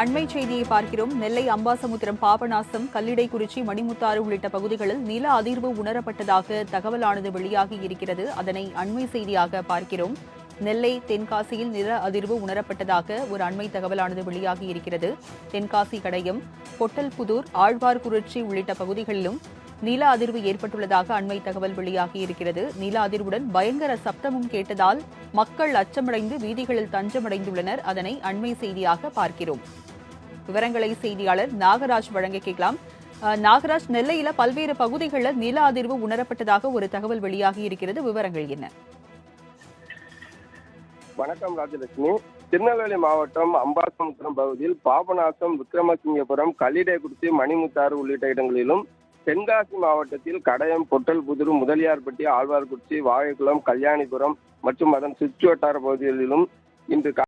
அண்மை செய்தியை பார்க்கிறோம். நெல்லை அம்பாசமுத்திரம், பாபநாசம், கல்லிடைக்குறிச்சி, மணிமுத்தாறு உள்ளிட்ட பகுதிகளில் நில அதிர்வு உணரப்பட்டதாக தகவலானது வெளியாகி இருக்கிறது. அதனை அண்மை செய்தியாக பார்க்கிறோம். நெல்லை தென்காசியில் நில அதிர்வு உணரப்பட்டதாக ஒரு அண்மை தகவலானது வெளியாகி இருக்கிறது. தென்காசி கடையம், பொட்டல்புதூர், ஆழ்வார்குறிச்சி உள்ளிட்ட பகுதிகளிலும் நில அதிர்வு ஏற்பட்டுள்ளதாக அண்மை தகவல் வெளியாகி இருக்கிறது. நில அதிர்வுடன் பயங்கர சப்தமும் கேட்டதால் மக்கள் அச்சமடைந்து வீதிகளில் தஞ்சமடைந்துள்ளனர். அதனை அண்மை செய்தியாக பார்க்கிறோம். விவரங்களை செய்தியாளர் நாகராஜ் வழங்க கேட்கலாம். நாகராஜ், நெல்லையில பல்வேறு பகுதிகளில் நில அதிர்வு உணரப்பட்டதாக ஒரு தகவல் வெளியாகி இருக்கிறது. விவரங்கள் என்ன? வணக்கம் ராஜலட்சுமி. திருநெல்வேலி மாவட்டம் அம்பாசமுத்திரம் பகுதியில் பாபநாசம், விக்ரமசிங்கபுரம், கல்லிடைக்குறிச்சி, மணிமுத்தாறு உள்ளிட்ட இடங்களிலும், தென்காசி மாவட்டத்தில் கடையம், பொட்டல்புதூர், முதலியார்பட்டி, ஆழ்வார்குறிச்சி, வாகைக்குளம், கல்யாணிபுரம் மற்றும் அதன் சுற்று வட்டார பகுதிகளிலும் இன்று